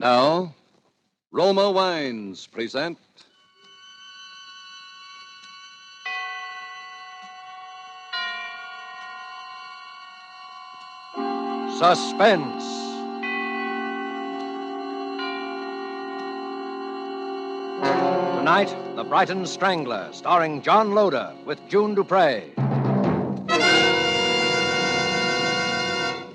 Now, Roma Wines present Suspense. Tonight, The Brighton Strangler, starring John Loder with June Dupre.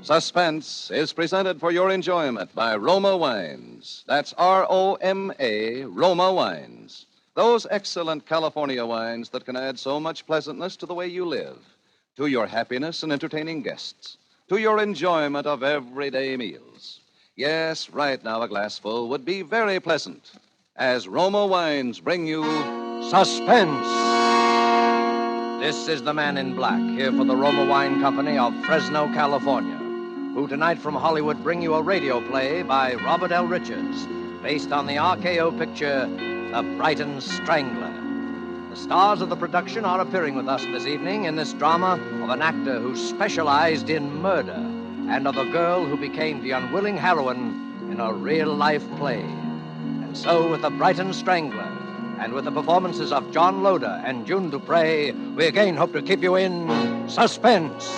Suspense is presented for your enjoyment by Roma Wines. That's R-O-M-A, Roma Wines. Those excellent California wines that can add so much pleasantness to the way you live, to your happiness in entertaining guests, to your enjoyment of everyday meals. Yes, right now a glassful would be very pleasant, as Roma Wines bring you Suspense. This is the man in black, here for the Roma Wine Company of Fresno, California, who tonight from Hollywood bring you a radio play by Robert L. Richards, based on the RKO picture, The Brighton Strangler. The stars of the production are appearing with us this evening in this drama of an actor who specialized in murder and of a girl who became the unwilling heroine in a real-life play. And so, with The Brighton Strangler, and with the performances of John Loder and June Dupre, we again hope to keep you in suspense.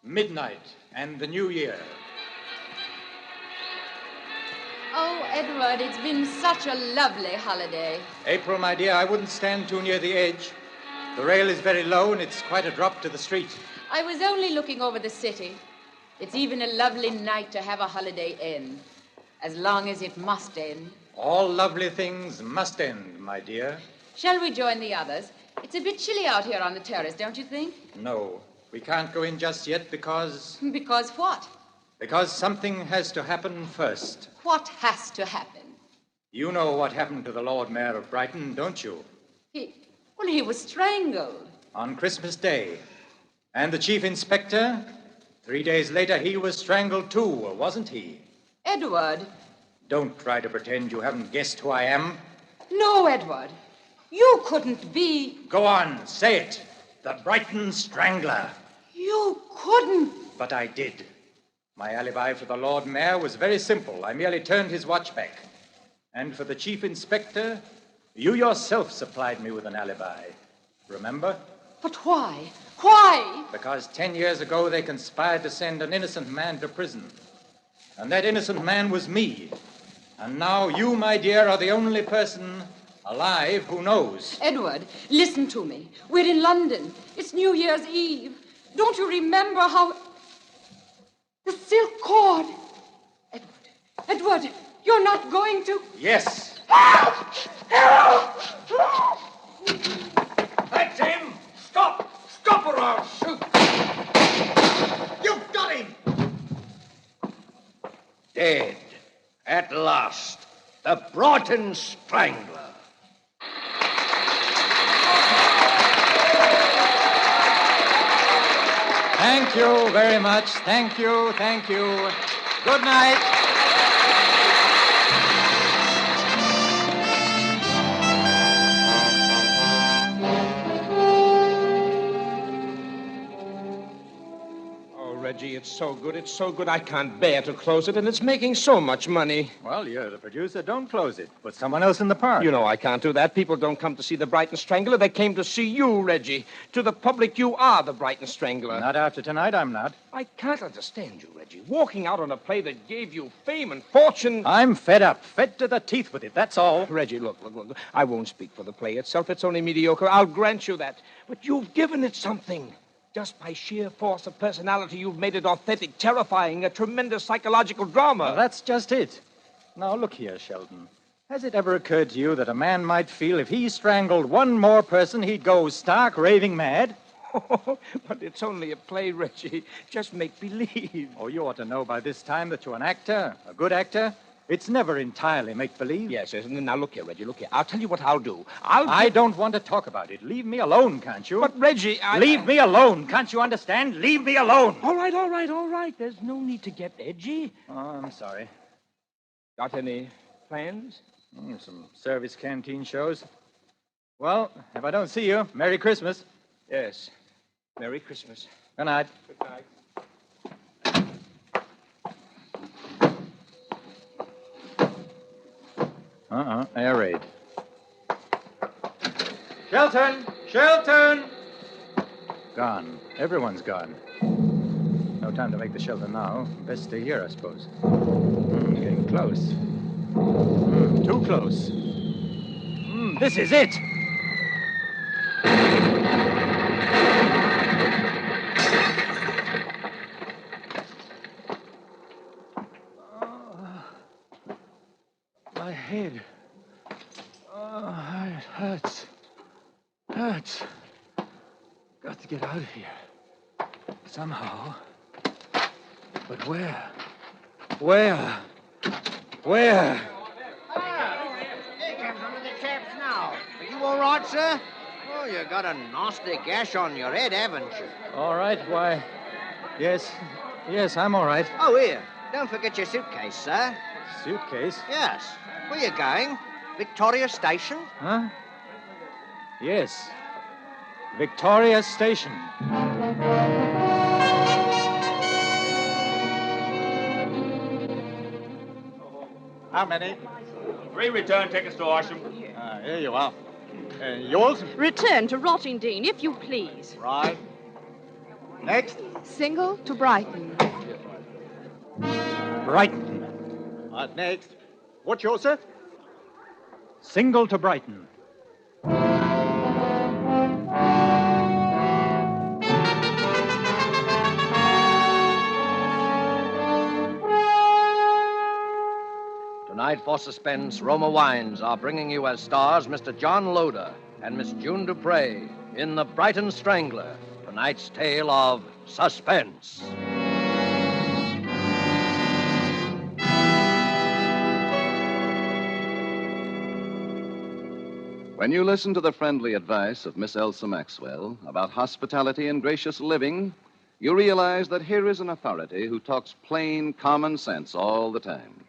Midnight and the New Year. Oh, Edward, it's been such a lovely holiday. April, my dear, I wouldn't stand too near the edge. The rail is very low and it's quite a drop to the street. I was only looking over the city. It's even a lovely night to have a holiday in, as long as it must end. All lovely things must end, my dear. Shall we join the others? It's a bit chilly out here on the terrace, don't you think? No. We can't go in just yet because... Because what? Because something has to happen first. What has to happen? You know what happened to the Lord Mayor of Brighton, don't you? He was strangled. On Christmas Day. And the chief inspector, 3 days later, he was strangled too, wasn't he? Edward. Don't try to pretend you haven't guessed who I am. No, Edward. You couldn't be... Go on, say it. The Brighton Strangler. You couldn't. But I did. My alibi for the Lord Mayor was very simple. I merely turned his watch back. And for the chief inspector, you yourself supplied me with an alibi. Remember? But why? Why? Because 10 years ago they conspired to send an innocent man to prison. And that innocent man was me. And now you, my dear, are the only person alive who knows. Edward, listen to me. We're in London. It's New Year's Eve. Don't you remember how... The silk cord. Edward, you're not going to... Yes. Help! Help! That's him! Stop! Stop or I'll shoot! You've got him! Dead. At last. The Brighton Strangler. Thank you very much. Thank you. Thank you. Good night. Oh, Reggie, it's so good. It's so good I can't bear to close it, and it's making so much money. Well, you're the producer. Don't close it. Put someone else in the part. You know I can't do that. People don't come to see the Brighton Strangler. They came to see you, Reggie. To the public, you are the Brighton Strangler. Not after tonight, I'm not. I can't understand you, Reggie. Walking out on a play that gave you fame and fortune. I'm fed up. Fed to the teeth with it, that's all. Reggie, look. I won't speak for the play itself. It's only mediocre. I'll grant you that. But you've given it something. Just by sheer force of personality, you've made it authentic, terrifying, a tremendous psychological drama. Well, that's just it. Now, look here, Sheldon. Has it ever occurred to you that a man might feel if he strangled one more person, he'd go stark raving mad? Oh, but it's only a play, Reggie. Just make believe. Oh, you ought to know by this time that you're an actor, a good actor. It's never entirely make-believe. Yes, yes. Now, look here, Reggie, look here. I'll tell you what I'll do. I don't want to talk about it. Leave me alone, can't you? But, Reggie, Leave me alone. Can't you understand? Leave me alone. All right. There's no need to get edgy. Oh, I'm sorry. Got any plans? Some service canteen shows. Well, if I don't see you, Merry Christmas. Yes. Merry Christmas. Good night. Good night. Air raid. Shelton! Gone. Everyone's gone. No time to make the shelter now. Best stay here, I suppose. Getting close. Too close. This is it! My head. Oh, it hurts. Got to get out of here. Somehow. But where? Here comes one of the chaps now. Are you all right, sir? Oh, you got a nasty gash on your head, haven't you? All right, why? Yes, I'm all right. Oh, here. Don't forget your suitcase, sir. Suitcase? Yes. Where you going? Victoria Station? Huh? Yes. Victoria Station. How many? 3 return tickets to Horsham. Here you are. Yours? Return to Rottingdean, if you please. Right. Next? Single to Brighton. Brighton. Right, next. What's yours, sir? Single to Brighton. Tonight for Suspense, Roma Wines are bringing you as stars Mr. John Loder and Miss June Dupre in The Brighton Strangler, tonight's tale of suspense. When you listen to the friendly advice of Miss Elsa Maxwell about hospitality and gracious living, you realize that here is an authority who talks plain common sense all the time.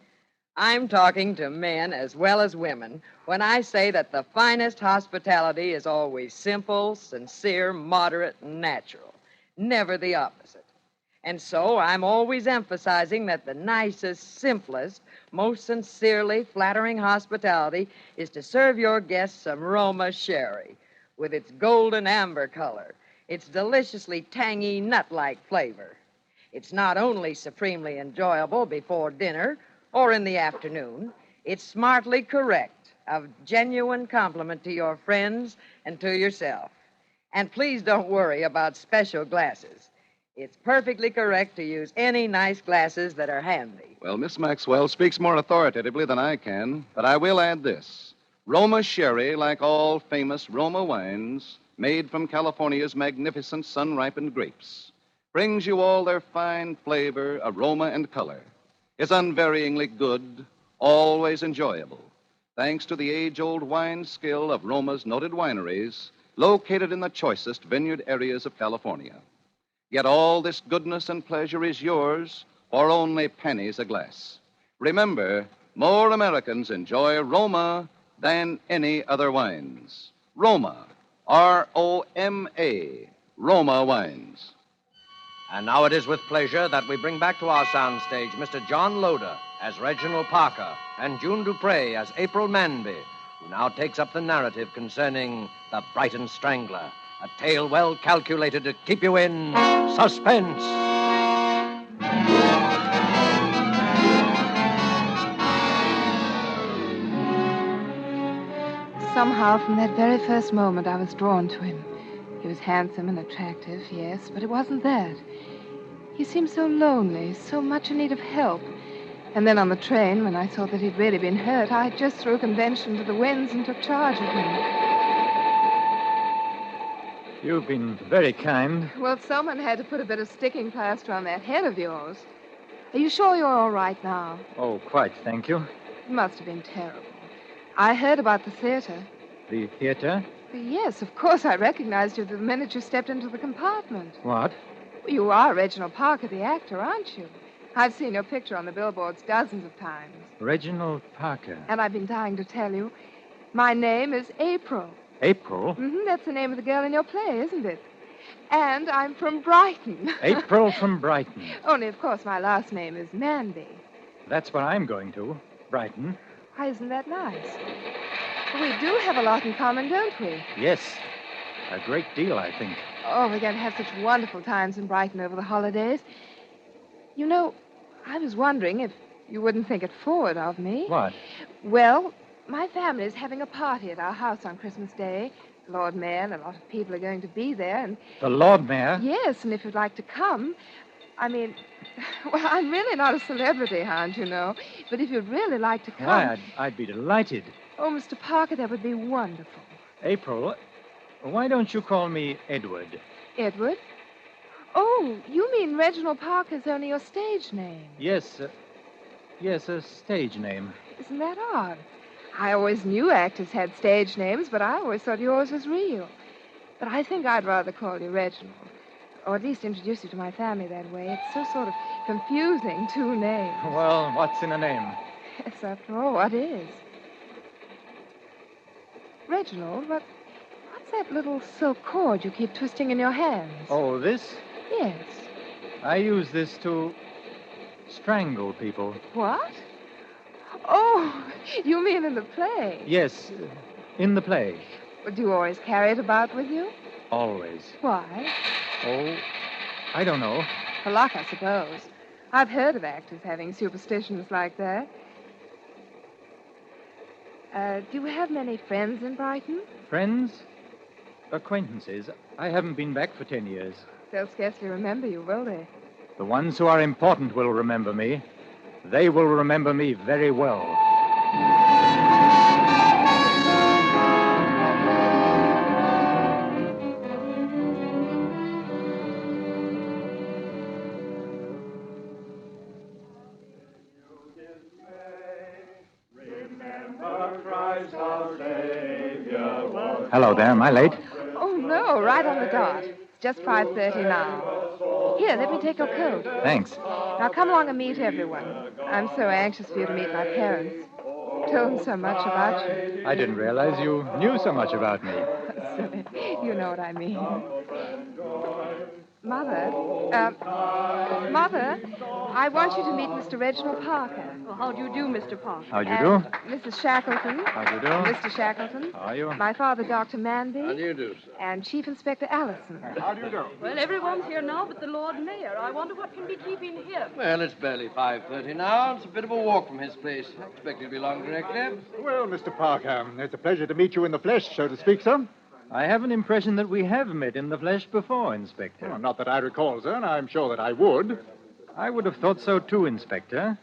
I'm talking to men as well as women when I say that the finest hospitality is always simple, sincere, moderate, and natural, never the opposite. And so I'm always emphasizing that the nicest, simplest, most sincerely flattering hospitality is to serve your guests some Roma sherry with its golden amber color, its deliciously tangy nut-like flavor. It's not only supremely enjoyable before dinner or in the afternoon, it's smartly correct, a genuine compliment to your friends and to yourself. And please don't worry about special glasses. It's perfectly correct to use any nice glasses that are handy. Well, Miss Maxwell speaks more authoritatively than I can, but I will add this. Roma sherry, like all famous Roma wines, made from California's magnificent sun-ripened grapes, brings you all their fine flavor, aroma, and color. Is unvaryingly good, always enjoyable, thanks to the age-old wine skill of Roma's noted wineries, located in the choicest vineyard areas of California. Yet all this goodness and pleasure is yours for only pennies a glass. Remember, more Americans enjoy Roma than any other wines. Roma, R-O-M-A, Roma wines. And now it is with pleasure that we bring back to our soundstage Mr. John Loder as Reginald Parker and June Dupre as April Manby, who now takes up the narrative concerning the Brighton Strangler, a tale well calculated to keep you in suspense. Somehow, from that very first moment, I was drawn to him. He was handsome and attractive, yes, but it wasn't that. He seemed so lonely, so much in need of help. And then on the train, when I saw that he'd really been hurt, I just threw convention to the winds and took charge of him. You've been very kind. Well, someone had to put a bit of sticking plaster on that head of yours. Are you sure you're all right now? Oh, quite, thank you. It must have been terrible. I heard about the theater. The theater? Yes, of course I recognized you the minute you stepped into the compartment. What? You are Reginald Parker, the actor, aren't you? I've seen your picture on the billboards dozens of times. Reginald Parker. And I've been dying to tell you. My name is April. April? That's the name of the girl in your play, isn't it? And I'm from Brighton. April from Brighton. Only, of course, my last name is Manby. That's where I'm going to. Brighton. Why, isn't that nice? We do have a lot in common, don't we? Yes. A great deal, I think. Oh, we're going to have such wonderful times in Brighton over the holidays. You know, I was wondering if you wouldn't think it forward of me. What? Well, my family is having a party at our house on Christmas Day. The Lord Mayor and a lot of people are going to be there, and... The Lord Mayor? Yes, and if you'd like to come... I mean, well, I'm really not a celebrity, Hound, you know. But if you'd really like to come... Why, I'd be delighted. Oh, Mr. Parker, that would be wonderful. April, why don't you call me Edward? Edward? Oh, you mean Reginald Parker's only your stage name? Yes, yes, a stage name. Isn't that odd? I always knew actors had stage names, but I always thought yours was real. But I think I'd rather call you Reginald. Or at least introduce you to my family that way. It's so sort of confusing, two names. Well, what's in a name? Yes, after all, what is? Reginald, what's that little silk cord you keep twisting in your hands? Oh, this? Yes. I use this to strangle people. What? Oh, you mean in the play? Yes, in the play. Well, do you always carry it about with you? Always. Why? Oh, I don't know. For luck, I suppose. I've heard of actors having superstitions like that. Do you have many friends in Brighton? Friends? Acquaintances. I haven't been back for 10 years. They'll scarcely remember you, will they? The ones who are important will remember me. They will remember me very well. Hello there. Am I late? Oh, no, right on the dot. It's just 5:30 now. Here, let me take your coat. Thanks. Now come along and meet everyone. I'm so anxious for you to meet my parents. Told them so much about you. I didn't realize you knew so much about me. Silly. You know what I mean. Mother, I want you to meet Mr. Reginald Parker. Well, how do you do, Mr. Parker? How do you do? Mrs. Shackleton. How do you do? Mr. Shackleton. How are you? My father, Dr. Manby. How do you do, sir? And Chief Inspector Allison. How do you do? Well, everyone's here now but the Lord Mayor. I wonder what can be keeping him. Well, it's barely 5:30 now. It's a bit of a walk from his place. I expect he'll be along directly. Well, Mr. Parker, it's a pleasure to meet you in the flesh, so to speak, sir. I have an impression that we have met in the flesh before, Inspector. Well, not that I recall, sir, and I'm sure that I would. I would have thought so too, Inspector.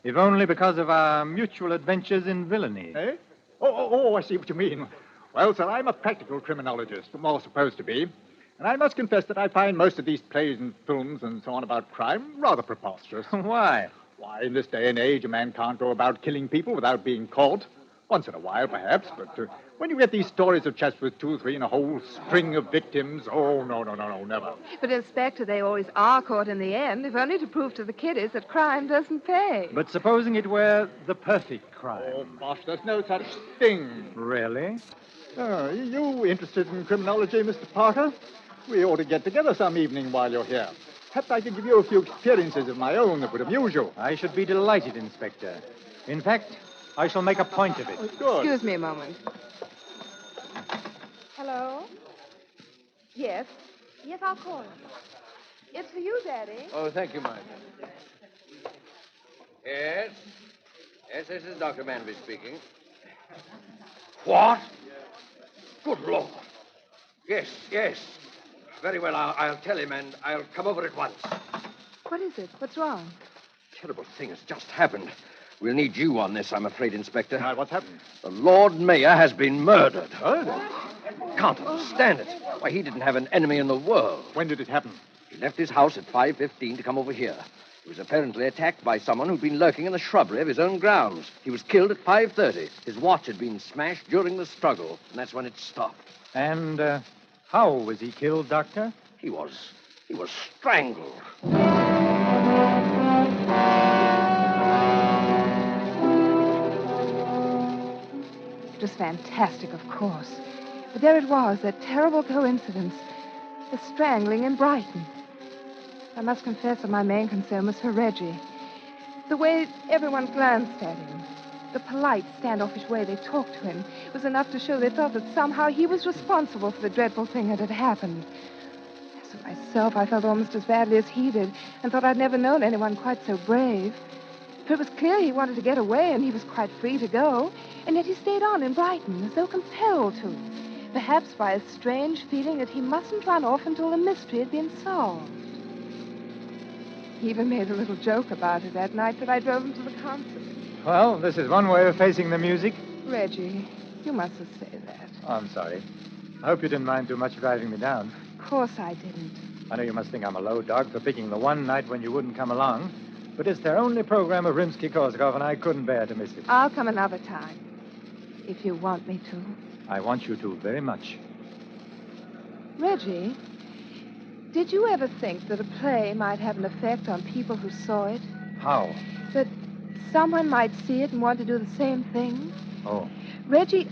If only because of our mutual adventures in villainy. Eh? Oh, I see what you mean. Well, sir, I'm a practical criminologist, or supposed to be. And I must confess that I find most of these plays and films and so on about crime rather preposterous. Why? Why, in this day and age, a man can't go about killing people without being caught. Once in a while, perhaps, but when you get these stories of chaps with 2 or 3 and a whole string of victims, oh, no, never. But, Inspector, they always are caught in the end, if only to prove to the kiddies that crime doesn't pay. But supposing it were the perfect crime. Oh, bosh, there's no such thing. Really? You interested in criminology, Mr. Parker? We ought to get together some evening while you're here. Perhaps I could give you a few experiences of my own that would amuse you. I should be delighted, Inspector. In fact, I shall make a point of it. Good. Excuse me a moment. Hello? Yes? Yes, I'll call him. It's for you, Daddy. Oh, thank you, Martha. Yes? Yes, this is Dr. Manby speaking. What? Good Lord. Yes. Very well, I'll tell him, and I'll come over at once. What is it? What's wrong? Terrible thing has just happened. We'll need you on this, I'm afraid, Inspector. What's happened? The Lord Mayor has been murdered. Murdered? Can't understand it. Why, he didn't have an enemy in the world. When did it happen? He left his house at 5:15 to come over here. He was apparently attacked by someone who'd been lurking in the shrubbery of his own grounds. He was killed at 5:30. His watch had been smashed during the struggle, and that's when it stopped. And how was he killed, Doctor? He was strangled. It was fantastic, of course. But there it was, that terrible coincidence. The strangling in Brighton. I must confess that my main concern was for Reggie. The way everyone glanced at him, the polite, standoffish way they talked to him, was enough to show they thought that somehow he was responsible for the dreadful thing that had happened. As for myself, I felt almost as badly as he did, and thought I'd never known anyone quite so brave. For it was clear he wanted to get away, and he was quite free to go, and yet he stayed on in Brighton, as though compelled to, perhaps by a strange feeling that he mustn't run off until the mystery had been solved. He even made a little joke about it that night that I drove him to the concert. Well, this is one way of facing the music. Reggie, you mustn't say that. Oh, I'm sorry. I hope you didn't mind too much driving me down. Of course I didn't. I know you must think I'm a low dog for picking the one night when you wouldn't come along, but it's their only program of Rimsky-Korsakov, and I couldn't bear to miss it. I'll come another time, if you want me to. I want you to very much. Reggie, did you ever think that a play might have an effect on people who saw it? How? That someone might see it and want to do the same thing? Oh. Reggie,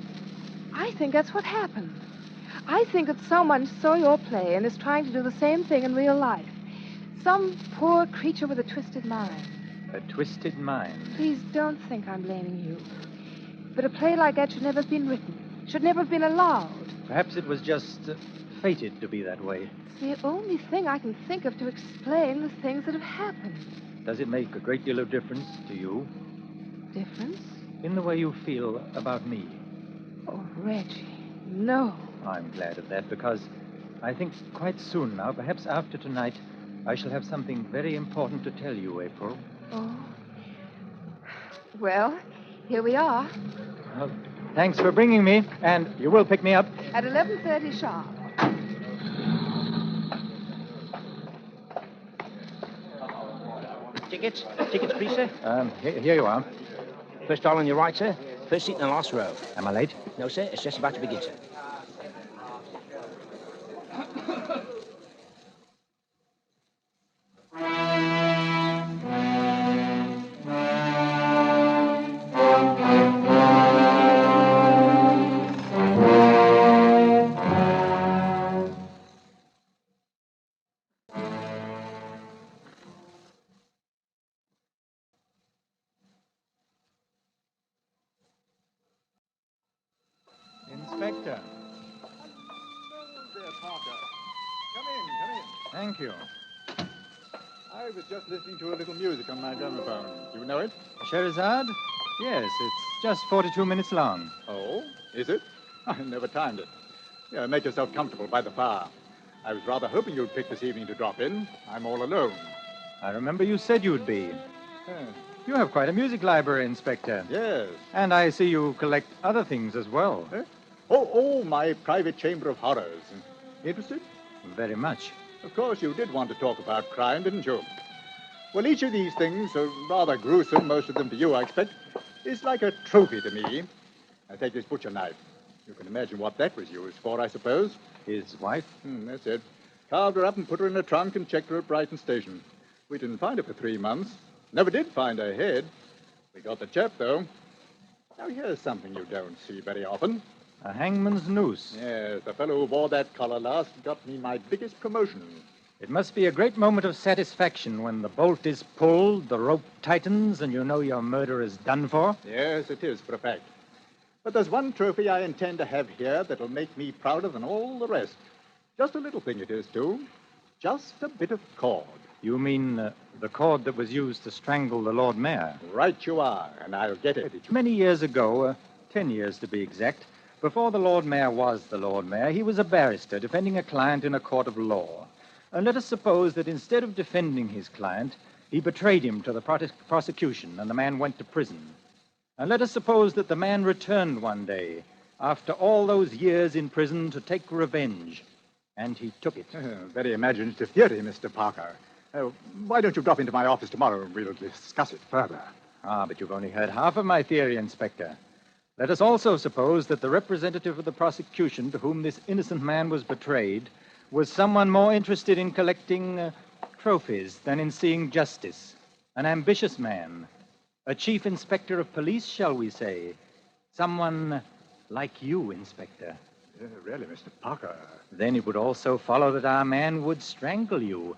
I think that's what happened. I think that someone saw your play and is trying to do the same thing in real life. Some poor creature with a twisted mind. A twisted mind? Please don't think I'm blaming you. But a play like that should never have been written. Should never have been allowed. Perhaps it was just fated to be that way. It's the only thing I can think of to explain the things that have happened. Does it make a great deal of difference to you? Difference? In the way you feel about me? Oh, Reggie, no. I'm glad of that, because I think quite soon now, perhaps after tonight, I shall have something very important to tell you, April. Oh. Well, here we are. Well, thanks for bringing me, and you will pick me up. At 11:30 sharp. Tickets, please, sir. Here you are. First stall on your right, sir. First seat in the last row. Am I late? No, sir. It's just about to begin, sir. Inspector. There, Parker. Come in. Thank you. I was just listening to a little music on my gramophone. Do you know it? Scheherazade? Yes, it's just 42 minutes long. Oh, is it? I never timed it. Yeah, make yourself comfortable by the fire. I was rather hoping you'd pick this evening to drop in. I'm all alone. I remember you said you'd be. You have quite a music library, Inspector. Yes. And I see you collect other things as well. Oh, my private chamber of horrors. Interested? Very much. Of course, you did want to talk about crime, didn't you? Well, each of these things, rather gruesome, most of them to you, I expect, is like a trophy to me. Now, take this butcher knife. You can imagine what that was used for, I suppose. His wife? That's it. Carved her up and put her in a trunk and checked her at Brighton station. We didn't find her for 3 months. Never did find her head. We got the chap, though. Now, here's something you don't see very often. A hangman's noose. Yes, the fellow who wore that collar last got me my biggest promotion. It must be a great moment of satisfaction when the bolt is pulled, the rope tightens, and you know your murder is done for. Yes, it is, for a fact. But there's one trophy I intend to have here that'll make me prouder than all the rest. Just a little thing it is, too. Just a bit of cord. You mean the cord that was used to strangle the Lord Mayor? Right you are, and I'll get it. Many years ago, 10 years to be exact, before the Lord Mayor was the Lord Mayor, he was a barrister defending a client in a court of law. And let us suppose that instead of defending his client, he betrayed him to the prosecution, and the man went to prison. And let us suppose that the man returned one day, after all those years in prison, to take revenge. And he took it. Very imaginative theory, Mr. Parker. Why don't you drop into my office tomorrow and we'll discuss it further? But you've only heard half of my theory, Inspector. Let us also suppose that the representative of the prosecution to whom this innocent man was betrayed was someone more interested in collecting trophies than in seeing justice. An ambitious man. A chief inspector of police, shall we say. Someone like you, Inspector. Really, Mr. Parker. Then it would also follow that our man would strangle you.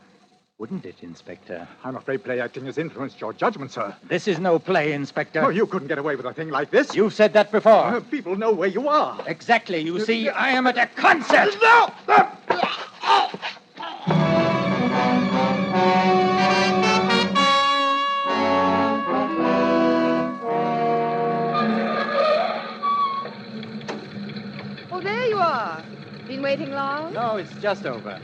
Wouldn't it, Inspector? I'm afraid play acting has influenced your judgment, sir. This is no play, Inspector. Oh, you couldn't get away with a thing like this. You've said that before. People know where you are. Exactly. You see, I am at a concert. No! Oh, there you are. Been waiting long? No, it's just over.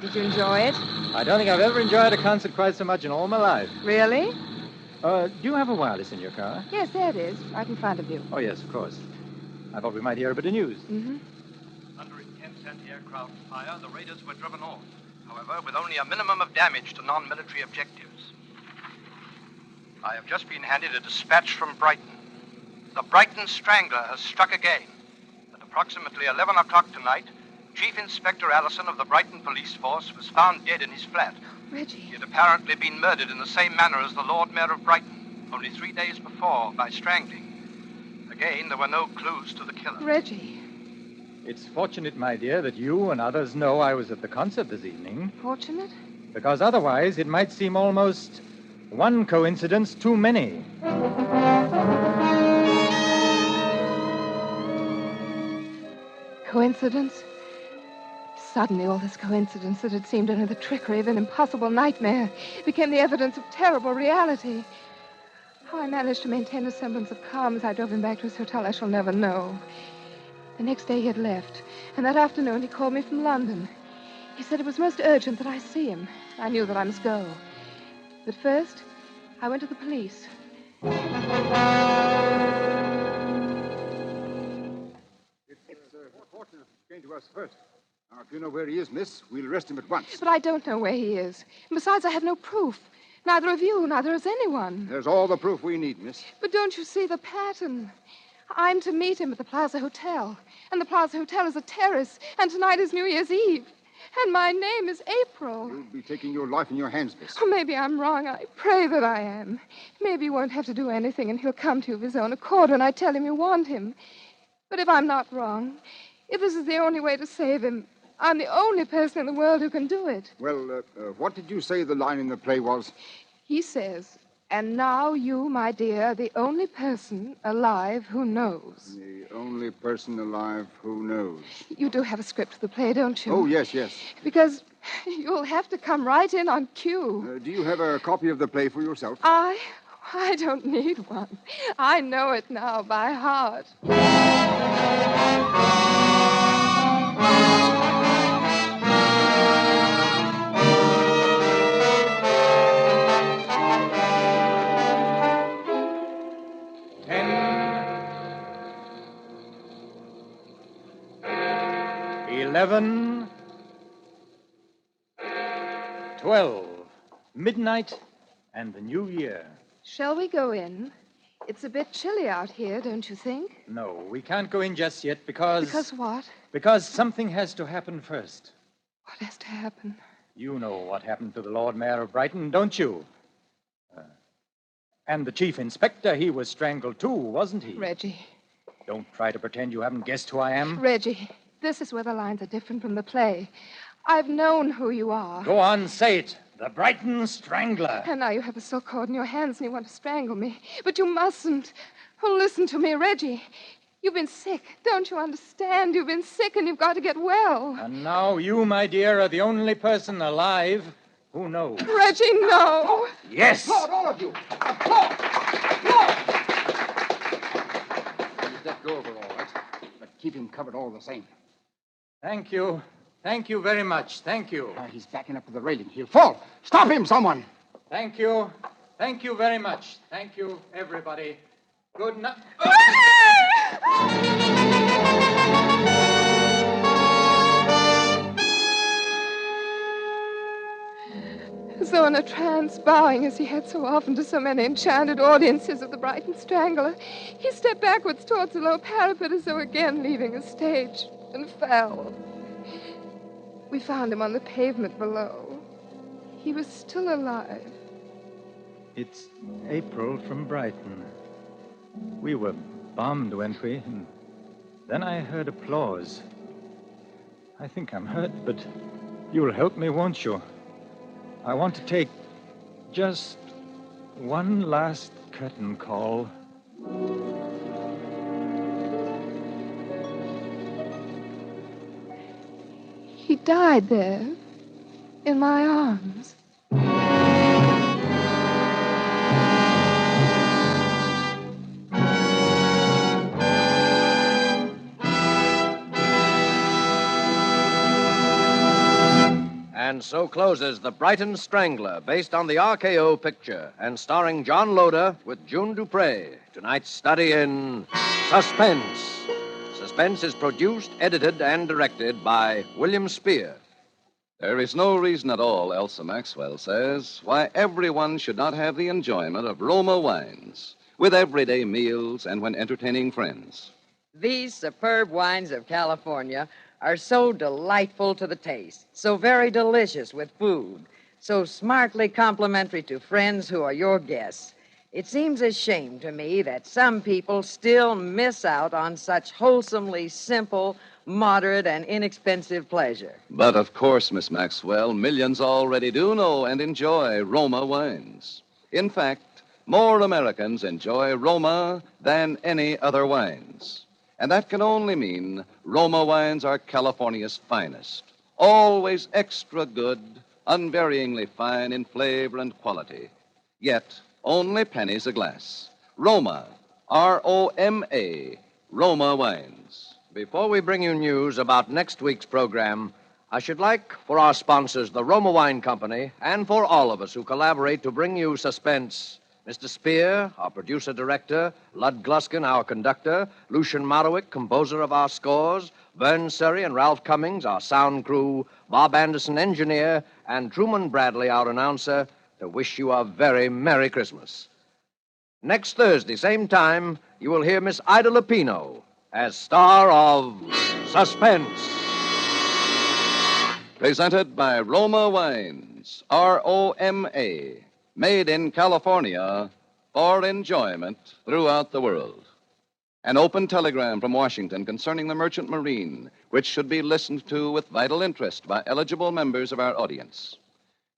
Did you enjoy it? I don't think I've ever enjoyed a concert quite so much in all my life. Really? Do you have a wireless in your car? Yes, there it is, right in front of you. Oh, yes, of course. I thought we might hear a bit of news. Mm-hmm. Under intense anti-aircraft fire, the raiders were driven off. However, with only a minimum of damage to non-military objectives. I have just been handed a dispatch from Brighton. The Brighton Strangler has struck again. At approximately 11 o'clock tonight, Chief Inspector Allison of the Brighton Police Force was found dead in his flat. Reggie. He had apparently been murdered in the same manner as the Lord Mayor of Brighton, only 3 days before, by strangling. Again, there were no clues to the killer. Reggie. It's fortunate, my dear, that you and others know I was at the concert this evening. Fortunate? Because otherwise it might seem almost one coincidence too many. Coincidence? Suddenly, all this coincidence that had seemed only the trickery of an impossible nightmare became the evidence of terrible reality. How I managed to maintain a semblance of calm as I drove him back to his hotel, I shall never know. The next day he had left, and that afternoon he called me from London. He said it was most urgent that I see him. I knew that I must go. But first, I went to the police. It's fortunate he came to us first. Now, if you know where he is, miss, we'll arrest him at once. But I don't know where he is. And besides, I have no proof. Neither of you, neither has anyone. There's all the proof we need, miss. But don't you see the pattern? I'm to meet him at the Plaza Hotel. And the Plaza Hotel is a terrace. And tonight is New Year's Eve. And my name is April. You'll be taking your life in your hands, miss. Oh, maybe I'm wrong. I pray that I am. Maybe he won't have to do anything, and he'll come to you of his own accord when I tell him you want him. But if I'm not wrong, if this is the only way to save him, I'm the only person in the world who can do it. Well, what did you say the line in the play was? He says, and now you, my dear, are the only person alive who knows. The only person alive who knows. You do have a script of the play, don't you? Oh, yes, yes. Because you'll have to come right in on cue. Do you have a copy of the play for yourself? I don't need one. I know it now by heart. 11, 12, midnight, and the new year. Shall we go in? It's a bit chilly out here, don't you think? No, we can't go in just yet because... Because what? Because something has to happen first. What has to happen? You know what happened to the Lord Mayor of Brighton, don't you? And the chief inspector, he was strangled too, wasn't he? Reggie. Don't try to pretend you haven't guessed who I am. Reggie, this is where the lines are different from the play. I've known who you are. Go on, say it. The Brighton Strangler. And now you have a silk cord in your hands and you want to strangle me. But you mustn't. Oh, listen to me, Reggie. You've been sick. Don't you understand? You've been sick and you've got to get well. And now you, my dear, are the only person alive who knows. Reggie, no. Yes. Applaud, all of you. Applaud. Applaud. Let go of her, all right. But keep him covered all the same. Thank you. Thank you very much. Thank you. He's backing up to the railing. He'll fall. Stop him, someone. Thank you. Thank you very much. Thank you, everybody. Good night. as though in a trance, bowing as he had so often to so many enchanted audiences of the Brighton Strangler. He stepped backwards towards the low parapet as though again leaving the stage, and fell. We found him on the pavement below. He was still alive. It's April from Brighton. We were bombed, weren't we? And then I heard applause. I think I'm hurt, but you'll help me, won't you? I want to take just one last curtain call. He died there, in my arms. And so closes The Brighton Strangler, based on the RKO picture, and starring John Loder with June Dupre. Tonight's study in Suspense. Suspense is produced, edited, and directed by William Spear. There is no reason at all, Elsa Maxwell says, why everyone should not have the enjoyment of Roma wines with everyday meals and when entertaining friends. These superb wines of California are so delightful to the taste, so very delicious with food, so smartly complimentary to friends who are your guests. It seems a shame to me that some people still miss out on such wholesomely simple, moderate, and inexpensive pleasure. But of course, Miss Maxwell, millions already do know and enjoy Roma wines. In fact, more Americans enjoy Roma than any other wines. And that can only mean Roma wines are California's finest. Always extra good, unvaryingly fine in flavor and quality. Yet, only pennies a glass. Roma, R-O-M-A, Roma wines. Before we bring you news about next week's program, I should like for our sponsors, the Roma Wine Company, and for all of us who collaborate to bring you Suspense, Mr. Spear, our producer-director, Lud Gluskin, our conductor, Lucian Marowick, composer of our scores, Vern Surrey and Ralph Cummings, our sound crew, Bob Anderson, engineer, and Truman Bradley, our announcer, to wish you a very Merry Christmas. Next Thursday, same time, you will hear Miss Ida Lupino as star of Suspense. Presented by Roma Wines, R-O-M-A. Made in California for enjoyment throughout the world. An open telegram from Washington concerning the merchant marine, which should be listened to with vital interest by eligible members of our audience.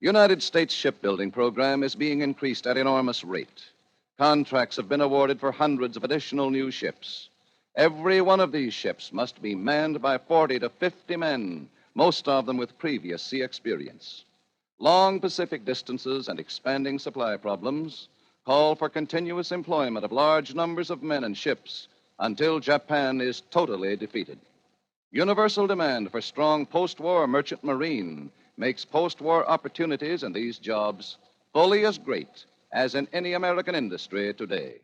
United States shipbuilding program is being increased at enormous rate. Contracts have been awarded for hundreds of additional new ships. Every one of these ships must be manned by 40 to 50 men, most of them with previous sea experience. Long Pacific distances and expanding supply problems call for continuous employment of large numbers of men and ships until Japan is totally defeated. Universal demand for strong post-war merchant marine makes post-war opportunities in these jobs fully as great as in any American industry today.